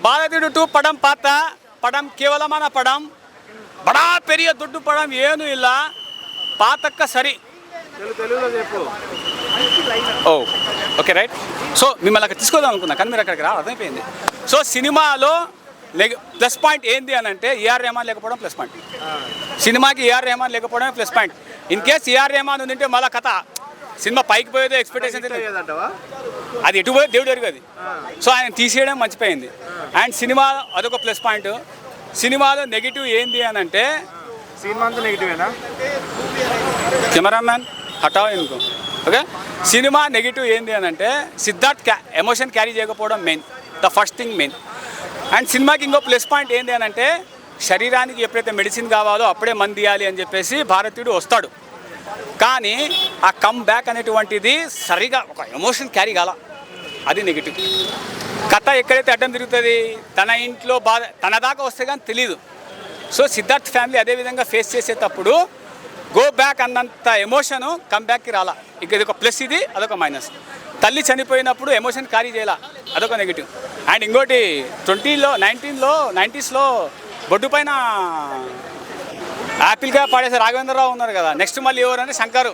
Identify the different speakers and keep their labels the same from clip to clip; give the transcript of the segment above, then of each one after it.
Speaker 1: பாரதியுடு 2 படம் பார்த்தா படம் கேவலமான படம் బడా పెరియ దుడ్డు పడం ಏನು ಇಲ್ಲ పాతక్క సరి ఓ ఓకే రైట్. సో మిమ్మల్ని అక్కడ తీసుకోదాం అనుకున్నా కానీ మీరు అక్కడికి అర్థమైపోయింది. సో సినిమాలో ప్లస్ పాయింట్ ఏంది అని అంటే ఏఆర్ రెహమాన్ లేకపోవడం ప్లస్ పాయింట్. సినిమాకి ఏఆర్ రెహమాన్ లేకపోవడమే plus point. In case AR Rahman ఉండింటే మళ్ళీ కథ సినిమా పైకి పోయేదో ఎక్స్పెక్టేషన్ అది ఎటు పోయేది దేవుడు ఎరుగది. సో ఆయన తీసేయడం మర్చిపోయింది. అండ్ సినిమా అదొక ప్లస్ పాయింట్. సినిమాలో నెగిటివ్ ఏంది అని అంటే
Speaker 2: సినిమా అంతా నెగిటివేనా?
Speaker 1: కెమెరామ్యాన్ హటావ్ ఎందుకు ఓకే. సినిమా నెగిటివ్ ఏంది అని అంటే సిద్ధార్థ్ ఎమోషన్ క్యారీ చేయకపోవడం main, the first thing main. And సినిమాకి ఇంకో ప్లస్ పాయింట్ ఏంది అని అంటే శరీరానికి ఎప్పుడైతే మెడిసిన్ కావాలో అప్పుడే మందు తీయాలి అని చెప్పేసి భారతీయుడు వస్తాడు. కానీ ఆ కమ్ బ్యాక్ అనేటువంటిది సరిగా ఒక ఎమోషన్ క్యారీ కాల, అది నెగిటివ్. కథ ఎక్కడైతే అడ్డం తిరుగుతుంది తన ఇంట్లో బాధ తన దాకా వస్తే కానీ తెలీదు. సో సిద్ధార్థ్ ఫ్యామిలీ అదేవిధంగా ఫేస్ చేసేటప్పుడు గో బ్యాక్ అన్నంత ఎమోషను కమ్ బ్యాక్కి రాలా. ఇక ఇది ఒక ప్లస్, ఇది అదొక మైనస్. తల్లి చనిపోయినప్పుడు ఎమోషన్ క్యారీ చేయాల, అదొక నెగిటివ్. అండ్ ఇంకోటి 1990s బొడ్డు పైన యాపిల్గా పాడేసే రాఘవేంద్రరావు ఉన్నారు కదా. నెక్స్ట్ మళ్ళీ ఎవరంటే శంకరు.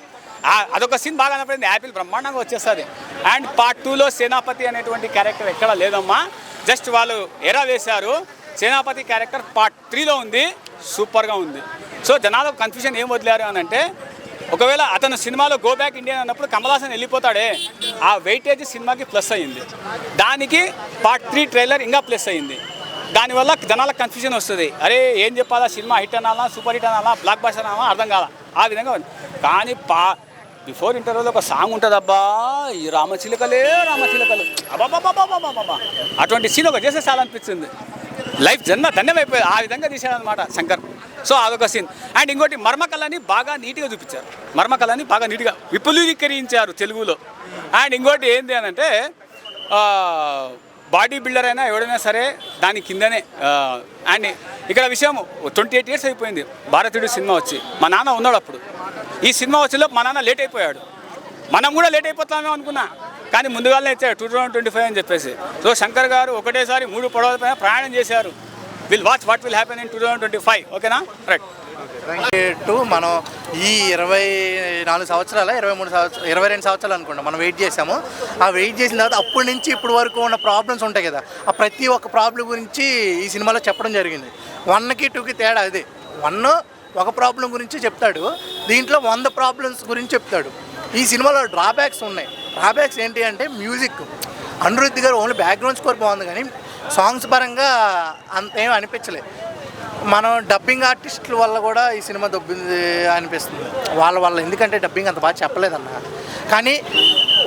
Speaker 1: అదొక సీన్ బాగా అనిపించింది, యాపిల్ బ్రహ్మాండంగా వచ్చేస్తుంది. అండ్ పార్ట్ 2లో సేనాపతి అనేటువంటి క్యారెక్టర్ ఎక్కడ లేదమ్మా, జస్ట్ వాళ్ళు ఎరా వేశారు. సేనాపతి క్యారెక్టర్ పార్ట్ 3లో ఉంది, సూపర్గా ఉంది. సో జనాలకు కన్ఫ్యూజన్ ఏం వదిలేరు అని అంటే ఒకవేళ అతను సినిమాలో గో బ్యాక్ ఇండియన్ అన్నప్పుడు కమల్ హాసన్ వెళ్ళిపోతాడే, ఆ వెయిటేజ్ సినిమాకి ప్లస్ అయ్యింది. దానికి పార్ట్ 3 ట్రైలర్ ఇంకా ప్లస్ అయ్యింది. దానివల్ల జనాలకు కన్ఫ్యూజన్ వస్తుంది, అరే ఏం చెప్పాలా, సినిమా హిట్ అనాలా, సూపర్ హిట్ అనాలా, బ్లాక్ బస్టర్ అనాలా, అర్థం కాదా ఆ విధంగా ఉంది. కానీ బిఫోర్ ఇంటర్వ్యూలో ఒక సాంగ్ ఉంటుంది, అబ్బా ఈ రామచిలుకలే రామచిలుకలు అబ్బాబాబాబాబాబా, అటువంటి సీన్ ఒక చేసే చాలా అనిపించింది. లైఫ్ ధన్యమైపోయింది, ఆ విధంగా తీసాడనమాట శంకర్. సో అదొక సీన్. అండ్ ఇంకోటి మర్మకళని బాగా నీట్గా చూపించారు, మర్మకళని బాగా నీట్గా విపులీకరించారు తెలుగులో. అండ్ ఇంకోటి ఏంటి అని అంటే బాడీ బిల్డర్ అయినా ఎవడైనా సరే దాని కిందనే. అండ్ ఇక్కడ విషయం 28 years అయిపోయింది భారతీయుడు సినిమా వచ్చి. మా నాన్న ఉన్నాడు అప్పుడు, ఈ సినిమా వచ్చేలోపు మా నాన్న లేట్ అయిపోయాడు. మనం కూడా లేట్ అయిపోతామేమో అనుకున్నా, కానీ ముందుగానే ఇచ్చాడు 2025 అని చెప్పేసి. సో శంకర్ గారు ఒకటేసారి 3 పడవల పైన ప్రయాణం చేశారు. Will watch what will happen in 2025. ఓకేనా, రైట్.
Speaker 3: మనం ఈ 24 సంవత్సరాల 22 సంవత్సరాలు అనుకుంటాం మనం వెయిట్ చేసాము. ఆ వెయిట్ చేసిన తర్వాత అప్పటి నుంచి ఇప్పటి వరకు ఉన్న ప్రాబ్లమ్స్ ఉంటాయి కదా, ఆ ప్రతి ఒక్క ప్రాబ్లం గురించి ఈ సినిమాలో చెప్పడం జరిగింది. 1కి 2కి తేడా అదే. 1 ఒక ప్రాబ్లం గురించి చెప్తాడు, దీంట్లో 100 ప్రాబ్లమ్స్ గురించి చెప్తాడు. ఈ సినిమాలో డ్రాబ్యాక్స్ ఉన్నాయి. డ్రాబ్యాక్స్ ఏంటి అంటే మ్యూజిక్. అనిరుద్ధ్ గారు ఓన్లీ బ్యాక్గ్రౌండ్ స్కోర్ బాగుంది కానీ సాంగ్స్ పరంగా అంతేం అనిపించలేదు. మనం డబ్బింగ్ ఆర్టిస్టుల వల్ల కూడా ఈ సినిమా దొబ్బింది అనిపిస్తుంది వాళ్ళ ఎందుకంటే డబ్బింగ్ అంత బాగా చెప్పలేదన్న. కానీ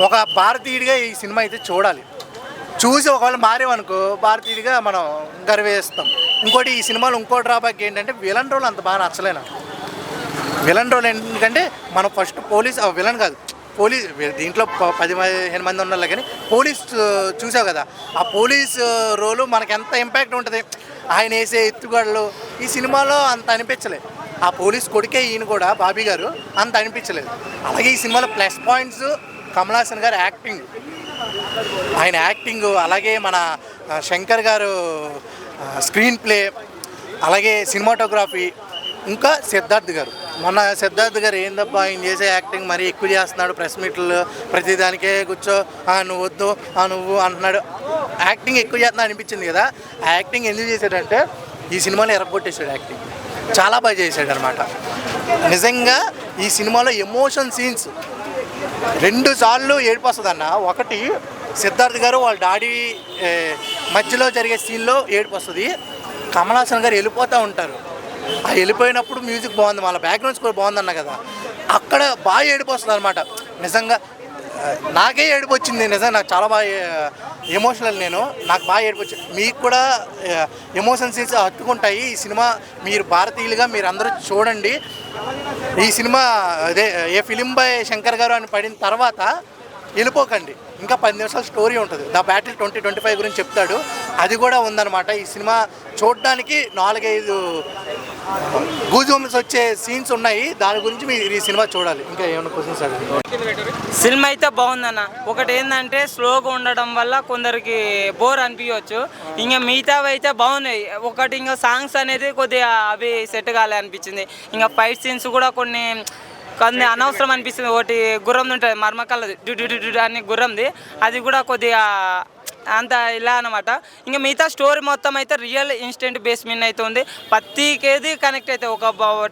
Speaker 3: ఒక భారతీయుడిగా ఈ సినిమా అయితే చూడాలి. చూసి ఒకవేళ మారేమనుకో భారతీయుడిగా మనం గర్వేస్తాం. ఇంకోటి ఈ సినిమాలో ఇంకో డ్రాబ్యాక్ ఏంటంటే విలన్ రోల్ అంత బాగా నచ్చలేను. విలన్ రోల్ ఎందుకంటే మనం ఫస్ట్ విలన్ కాదు పోలీస్, దీంట్లో 10-15 మంది ఉన్నారు కానీ పోలీస్ చూసావు కదా, ఆ పోలీస్ రోలు మనకి ఎంత ఇంపాక్ట్ ఉంటుంది. ఆయన వేసే ఎత్తుగడలు ఈ సినిమాలో అంత అనిపించలేదు. ఆ పోలీస్ కొడుకే ఈయన కూడా బాబీ గారు అంత అనిపించలేదు. అలాగే ఈ సినిమాలో ప్లస్ పాయింట్స్ కమల్ హాసన్ గారు యాక్టింగ్, ఆయన యాక్టింగ్, అలాగే మన శంకర్ గారు స్క్రీన్ ప్లే, అలాగే సినిమాటోగ్రఫీ, ఇంకా సిద్ధార్థ్ గారు. మొన్న సిద్ధార్థ్ గారు ఏందబ్బా ఆయన చేసే యాక్టింగ్ మరీ ఎక్కువ చేస్తున్నాడు, ప్రెస్ మీట్లు ప్రతిదానికే కూర్చో నువ్వు వద్దు నువ్వు అంటున్నాడు, యాక్టింగ్ ఎక్కువ చేస్తున్నా అనిపించింది కదా. ఆ యాక్టింగ్ ఎందుకు చేశాడంటే ఈ సినిమాలో ఎరగొట్టేశాడు, యాక్టింగ్ చాలా బాగా చేశాడు అనమాట. నిజంగా ఈ సినిమాలో ఎమోషన్ సీన్స్ 2 సార్లు ఏడుపు వస్తుందన్న. ఒకటి సిద్ధార్థ్ గారు వాళ్ళ డాడీ మధ్యలో జరిగే సీన్లో ఏడుపు వస్తుంది. కమల్ హాసన్ గారు వెళ్ళిపోతూ ఉంటారు, ఆ వెళ్ళిపోయినప్పుడు మ్యూజిక్ బాగుంది, వాళ్ళ బ్యాక్గ్రౌండ్ స్కోర్ బాగుందన్న కదా, అక్కడ బాగా ఏడుపు వస్తుంది అనమాట. నిజంగా నాకే ఏడుపు వచ్చింది, నిజంగా నాకు చాలా బాగా ఎమోషనల్, నాకు బాగా ఏడుపు వచ్చింది. మీకు కూడా ఎమోషన్ సీన్స్ హత్తుకుంటాయి. ఈ సినిమా మీరు భారతీయులుగా మీరు అందరూ చూడండి. ఈ సినిమా అదే ఏ ఫిలిం బై శంకర్ గారు అని పడిన తర్వాత వెళ్ళిపోకండి, ఇంకా 10 నిమిషాల స్టోరీ ఉంటుంది. ద బ్యాటిల్ 2025 గురించి చెప్తాడు, అది కూడా ఉందన్నమాట. ఈ సినిమా చూడడానికి 4-5 గూజూమ్స్ వచ్చే సీన్స్ ఉన్నాయి. దాని గురించి మీరు ఈ సినిమా చూడాలి. ఇంకా ఏమైనా క్వశ్చన్స్ అడగండి.
Speaker 4: సినిమా అయితే బాగుందన్న. ఒకటి ఏంటంటే స్లోగా ఉండడం వల్ల కొందరికి బోర్ అనిపించవచ్చు. ఇంకా మిగతావి అయితే బాగున్నాయి. ఒకటి ఇంకా సాంగ్స్ అనేది కొద్దిగా అవి సెట్ కాలే అనిపించింది. ఇంకా ఫైట్ సీన్స్ కూడా కొన్ని అనవసరం అనిపిస్తుంది. ఒకటి గుర్రం ఉంటుంది మర్మకల్లది డు అని గుర్రంది, అది కూడా కొద్దిగా అంత ఇలా అనమాట. ఇంకా మిగతా స్టోరీ మొత్తం అయితే రియల్ ఇన్స్టెంట్ బేస్ మీద అయితే ఉంది. ప్రతికేది కనెక్ట్ అవుతుంది. ఒక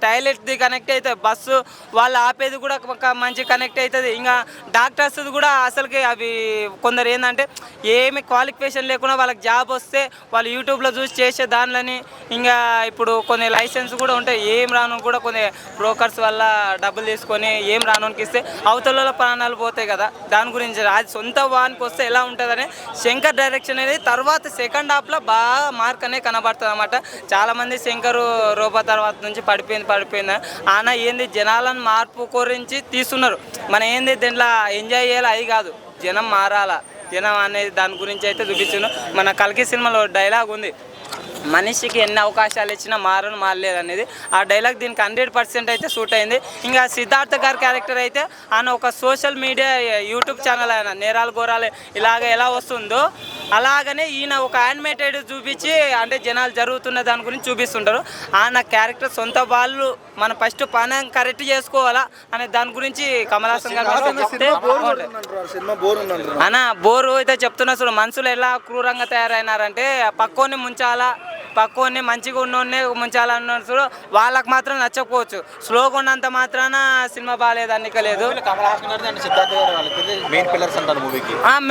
Speaker 4: టాయిలెట్ది కనెక్ట్ అవుతుంది, బస్సు వాళ్ళు ఆపేది కూడా ఒక మంచి కనెక్ట్ అవుతుంది. ఇంకా డాక్టర్స్ కూడా అసలుకి అవి కొందరు ఏంటంటే ఏమి క్వాలిఫికేషన్ లేకుండా వాళ్ళకి జాబ్ వస్తే వాళ్ళు యూట్యూబ్లో చూసి చేసే దానిలని, ఇంకా ఇప్పుడు కొన్ని లైసెన్స్ కూడా ఉంటాయి. ఏం రాను కూడా కొన్ని బ్రోకర్స్ వల్ల డబ్బులు తీసుకొని ఏం రానుకి ఇస్తే అవతల ప్రాణాలు పోతాయి కదా. దాని గురించి అది సొంత వానికి వస్తే ఎలా ఉంటుందని శంకర్ డైరెక్షన్ అనేది తర్వాత సెకండ్ హాఫ్లో బాగా మార్క్ అనేది కనబడుతుంది అనమాట. చాలామంది శంకర్ రూపా తర్వాత నుంచి పడిపోయింది ఆయన ఏంది జనాలను మార్పు కోరించి తీస్తున్నారు. మన ఏంది దీంట్లో ఎంజాయ్ చేయాలి అది కాదు, జనం మారాలా, జనం అనేది దాని గురించి అయితే చూపిస్తున్నాను. మన కల్కి సినిమాలో డైలాగ్ ఉంది, మనిషికి ఎన్ని అవకాశాలు ఇచ్చినా మారలేదు అనేది. ఆ డైలాగ్ దీనికి 100% అయితే సూట్ అయింది. ఇంకా సిద్ధార్థ గారి క్యారెక్టర్ అయితే ఆయన ఒక సోషల్ మీడియా యూట్యూబ్ ఛానల్ ఆయన నేరాలు ఘోరాలు ఇలాగ ఎలా వస్తుందో అలాగనే ఈయన ఒక యానిమేటెడ్ చూపించి అంటే జనాలు జరుగుతున్న దాని గురించి చూపిస్తుంటారు. ఆయన క్యారెక్టర్ సొంత వాళ్ళు మన ఫస్ట్ పని కరెక్ట్ చేసుకోవాలా అనే దాని గురించి కమల్ హాసన్ గారు చెప్తే అన్న బోరు అయితే చెప్తున్నా. చూడు మనుషులు ఎలా క్రూరంగా తయారైనారంటే పక్కోని ముంచాలా, పక్కోని మంచిగా ఉన్నోన్నే ముంచాలన్నారు చూడు, వాళ్ళకి మాత్రం నచ్చకపోవచ్చు. స్లోగా ఉన్నంత మాత్రాన సినిమా బాగాలేదు అన్నికలేదు.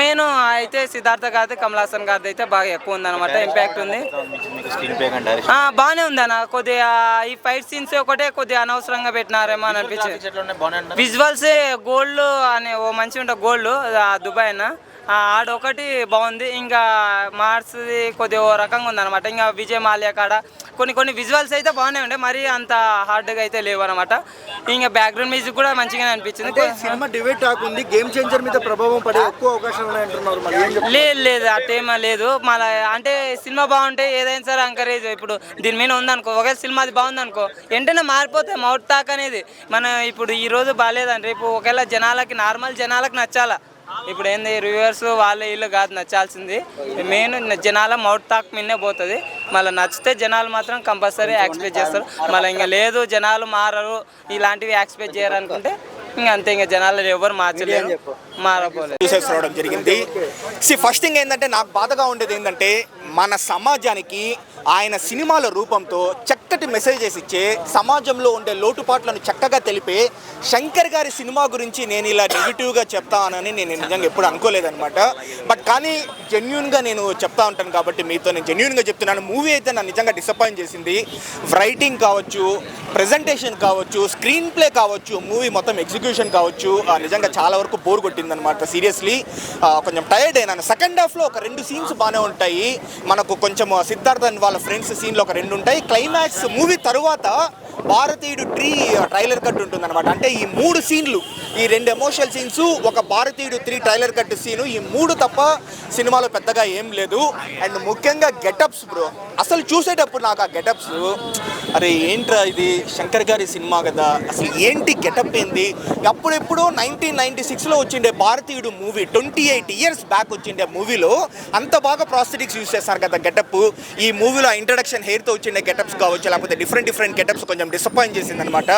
Speaker 4: మెయిన్ అయితే సిద్ధార్థ గారి కమల్ హాసన్ గారిది అయితే బాగా ఎక్కువ ఉందన్నమాట, ఇంపాక్ట్ ఉంది. బాగానే ఉంది అన్న. కొద్దిగా ఈ ఫైట్ సీన్స్ ఒకటే కొద్దిగా అనవసరంగా పెట్టినారేమో అని అనిపించింది. విజువల్స్ గోల్డ్ అనే ఓ మంచిగా ఉంటుంది, గోల్డ్ దుబాయ్ అన్న ఆడొకటి బాగుంది. ఇంకా మార్స్ది కొద్దిగా ఓ రకంగా ఉందన్నమాట. ఇంకా విజయ్ మాల్యా కాడ కొన్ని విజువల్స్ అయితే బాగానే ఉండే, మరీ అంత హార్డ్గా అయితే లేవు అనమాట. ఇంకా బ్యాక్గ్రౌండ్ మ్యూజిక్ కూడా మంచిగానే అనిపించింది.
Speaker 2: సినిమా డిబేట్ ఆకుంది, గేమ్ చేంజర్ మీద ప్రభావం పడే ఎక్కువ అవకాశాలు ఉన్నాయంటున్నారు.
Speaker 4: లేదు అటేమా లేదు. మళ్ళీ అంటే సినిమా బాగుంటే ఏదైనా సరే ఎంకరేజ్. ఇప్పుడు దీని మీద ఉందనుకో, ఒకవేళ సినిమా అది బాగుందనుకో వెంటనే మారిపోతాయి మౌట్ టాక్ అనేది. మనం ఇప్పుడు ఈ రోజు బాగాలేదంటే రేపు ఒకవేళ జనాలకి నార్మల్ జనాలకు నచ్చాలా. ఇప్పుడు ఏంది రివ్యూవర్స్ వాళ్ళ ఇల్లు కాదు నచ్చాల్సింది, మెయిన్ జనాల మౌట్ టాక్ మీదనే పోతుంది. మళ్ళీ నచ్చితే జనాలు మాత్రం కంపల్సరీ యాక్స్పెక్ట్ చేస్తారు. మళ్ళీ ఇంకా లేదు జనాలు మారరు ఇలాంటివి యాక్స్పెక్ట్ చేయాలనుకుంటే ఇంకా అంతే. ఇంకా జనాలు ఎవరు మార్చలేరు, మారపోలేదు.
Speaker 5: చూసేసి రావడం జరిగింది. ఫస్ట్ థింగ్ ఏంటంటే నాకు బాధగా ఉండేది ఏంటంటే మన సమాజానికి ఆయన సినిమాల రూపంతో చక్కటి మెసేజెస్ ఇచ్చే, సమాజంలో ఉండే లోటుపాట్లను చక్కగా తెలిపే శంకర్ గారి సినిమా గురించి నేను ఇలా నెగిటివ్గా చెప్తానని నేను నిజంగా ఎప్పుడు అనుకోలేదన్నమాట. బట్ కానీ జెన్యున్గా నేను చెప్తా ఉంటాను కాబట్టి మీతో నేను జెన్యున్గా చెప్తున్నాను. మూవీ అయితే నన్ను నిజంగా డిసప్పాయింట్ చేసింది. రైటింగ్ కావచ్చు, ప్రెజెంటేషన్ కావచ్చు, స్క్రీన్ ప్లే కావచ్చు, మూవీ మొత్తం ఎగ్జిక్యూషన్ కావచ్చు, నిజంగా చాలా వరకు బోర్ కొట్టిందనమాట. సీరియస్లీ కొంచెం టైర్డ్ అయినాను. సెకండ్ హాఫ్లో ఒక 2 సీన్స్ బాగానే ఉంటాయి. మనకు కొంచెం సిద్ధార్థ వాళ్ళ ఫ్రెండ్స్ సీన్లో ఒక 2 ఉంటాయి. క్లైమాక్స్ మూవీ తరువాత భారతీయుడు ట్రైలర్ కట్ ఉంటుందన్నమాట. అంటే ఈ 3 సీన్లు, ఈ 2 ఎమోషనల్ సీన్స్, ఒక భారతీయుడు 3 ట్రైలర్ కట్ సీను, ఈ 3 తప్ప సినిమాలో పెద్దగా ఏం లేదు. అండ్ ముఖ్యంగా గెటప్స్ బ్రో, అసలు చూసేటప్పుడు నాకు ఆ గెటప్స్ అరే ఏంట్రా ఇది శంకర్ గారి సినిమా కదా, అసలు ఏంటి గెటప్ ఏంది. అప్పుడెప్పుడు 1996లో వచ్చిండే భారతీయుడు మూవీ 28 ఇయర్స్ బ్యాక్ వచ్చిండే మూవీలో అంత బాగా ప్రాస్థెటిక్స్ యూజ్ చేస్తారు కదా గెటప్. ఈ మూవీలో ఇంట్రడక్షన్ హెయిర్తో వచ్చిండే గెటప్స్ కావచ్చు, లేకపోతే డిఫరెంట్ గెటప్స్ కొంచెం డిసప్పాయింట్ చేసింది అనమాట.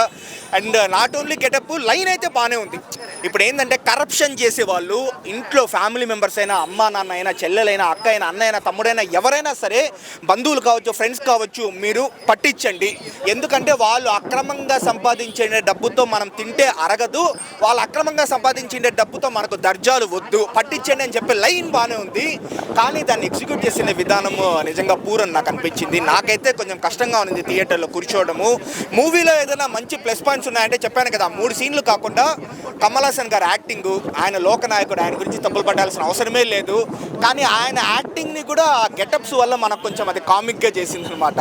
Speaker 5: And not only getup, line అయితే బాగానే ఉంది. ఇప్పుడు ఏంటంటే కరప్షన్ చేసేవాళ్ళు ఇంట్లో ఫ్యామిలీ మెంబర్స్ అయినా, అమ్మా నాన్న అయినా, చెల్లెలైనా, అక్క అయినా, అన్న అయినా, తమ్ముడైనా, ఎవరైనా సరే, బంధువులు కావచ్చు, ఫ్రెండ్స్ కావచ్చు, మీరు పట్టించండి. ఎందుకంటే వాళ్ళు అక్రమంగా సంపాదించే డబ్బుతో మనం తింటే అరగదు, వాళ్ళు అక్రమంగా సంపాదించే డబ్బుతో మనకు దర్జాలు వద్దు, పట్టించండి అని చెప్పి లైన్ బాగానే ఉంది. కానీ దాన్ని ఎగ్జిక్యూట్ చేసిన విధానము నిజంగా పూరని నాకు అనిపించింది. నాకైతే కొంచెం కష్టంగా ఉంది థియేటర్లో కూర్చోవడము. మూవీలో ఏదైనా మంచి ప్లస్ పాయింట్స్ ఉన్నాయంటే చెప్పాను కదా, 3 సీన్లు కాకుండా కమల్ హాసన్ గారి యాక్టింగ్, ఆయన లోకనాయకుడు, ఆయన గురించి తప్పులు పట్టాల్సిన అవసరమే లేదు. కానీ ఆయన యాక్టింగ్ని కూడా గెటప్స్ వల్ల మనకు కొంచెం అది కామిక్గా చేసింది అనమాట.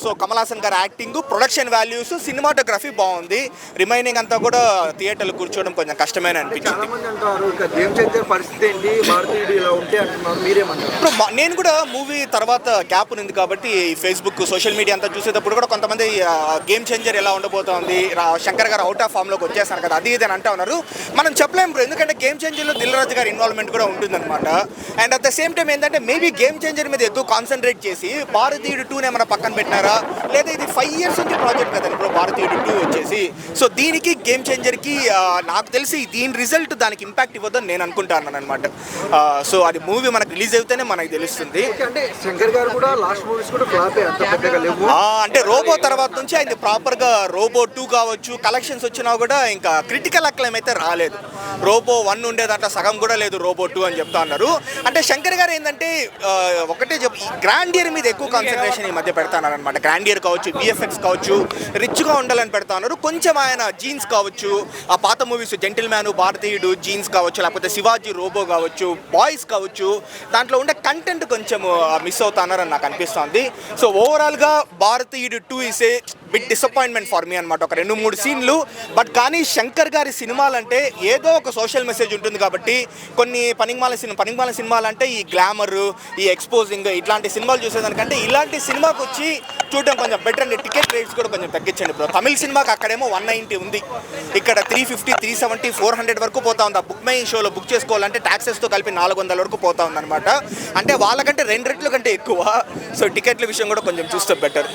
Speaker 5: సో కమల్ హాసన్ గారి యాక్టింగ్, ప్రొడక్షన్ వాల్యూస్, సినిమాటోగ్రఫీ బాగుంది. రిమైనింగ్ అంతా కూడా థియేటర్లో కూర్చోవడం కొంచెం కష్టమైన అనిపించింది.
Speaker 2: చాలా మంది అంటారు ఇక గేమ్ చేంజర్ పరిస్థితి ఏంటి, భారతీయుడు ఇలా ఉంటే అంటున్నారు, మీరేమంటారు?
Speaker 5: ఇప్పుడు నేను కూడా మూవీ తర్వాత గ్యాప్ ఉంది కాబట్టి ఫేస్బుక్ సోషల్ మీడియా అంతా చూసేటప్పుడు కూడా కొంతమంది గేమ్ చేంజర్ ఎలా ఉండబోతోంది, శంకర్ గారు అవుట్ ఆఫ్ ఫామ్లోకి వచ్చేసారు కదా, అది ఇది అని అంటా ఉన్నారు. మనం చెప్పలేము బ్రో, ఎందుకంటే గేమ్ చేంజర్లో దిల్ రాజు గారి ఇన్వాల్వ్మెంట్ కూడా ఉంటుందన్నమాట. And at the same time ఏంటంటే మేబీ గేమ్ చేంజర్ మీద ఎక్కువ కాన్సన్ట్రేట్ చేసి భారతీయుడు 2 ఏమైనా పక్కన పెట్టినారా, లేదా ఇది 5 years నుంచి ప్రాజెక్ట్ కదండి ఇప్పుడు భారతీయుడు 2 వచ్చేసి. సో దీనికి గేమ్ చేంజర్కి నాకు తెలిసి దీని రిజల్ట్ దానికి ఇంపాక్ట్ ఇవ్వద్దని నేను అనుకుంటాను అనమాట. సో అది మూవీ మనకు రిలీజ్ అయితేనే మనకు తెలుస్తుంది.
Speaker 2: అంటే శంకర్ గారు కూడా లాస్ట్ మూవీస్ కూడా ఫ్లాప్ అంత పెద్దగా లేవు.
Speaker 5: అంటే రోబో తర్వాత నుంచి ఆయన ప్రాపర్గా రోబో 2 కావచ్చు కలెక్షన్స్ వచ్చినా కూడా ఇంకా క్రిటికల్ అక్లైమ్ అయితే రాలేదు. రోబో 1 ఉండేదంట సగం కూడా లేదు, రోబో 2 అని చెప్తా ఉన్నారు. అంటే శంకర్ గారు ఏంటంటే ఒకటే ఈ గ్రాండియర్ మీద ఎక్కువ కాన్సన్ట్రేషన్ ఈ మధ్య పెడతానమాట. గ్రాండియర్ కావచ్చు, విఎఫ్ఎక్స్ కావచ్చు, రిచ్గా ఉండాలని పెడతా ఉన్నారు. కొంచెం ఆయన జీన్స్ కావచ్చు, ఆ పాత మూవీస్ జెంటిల్ మ్యాన్, భారతీయుడు జీన్స్ కావచ్చు, లేకపోతే శివాజీ రోబో కావచ్చు, బాయ్స్ కావచ్చు, దాంట్లో ఉండే కంటెంట్ కొంచెం మిస్ అవుతున్నారని నాకు అనిపిస్తుంది. సో ఓవరాల్గా భారతీయుడు 2 is a big disappointment for me అనమాట. ఒక 2-3 సీన్లు బట్ కానీ శంకర్ గారి సినిమాలంటే ఏదో ఒక సోషల్ మెసేజ్ ఉంటుంది కాబట్టి కొన్ని పనికిమాల సినిమాలు అంటే ఈ గ్లామర్, ఈ ఎక్స్పోజింగ్ ఇట్లాంటి సినిమాలు చూసేదానికంటే ఇలాంటి సినిమాకి వచ్చి చూడడం కొంచెం బెటర్ అండి. టికెట్ రేట్స్ కూడా కొంచెం తగ్గించండి బ్రో. తమిళ సినిమాకి అక్కడేమో 190 ఉంది, ఇక్కడ 350, 370, 400 వరకు పోతా ఉంది. ఆ బుక్ మై షోలో బుక్ చేసుకోవాలంటే ట్యాక్సెస్తో కలిపి 400 వరకు పోతా ఉందన్నమాట. అంటే వాళ్ళకంటే 2 రెట్ల కంటే ఎక్కువ. సో టికెట్ల విషయం కూడా కొంచెం చూస్తే బెటర్.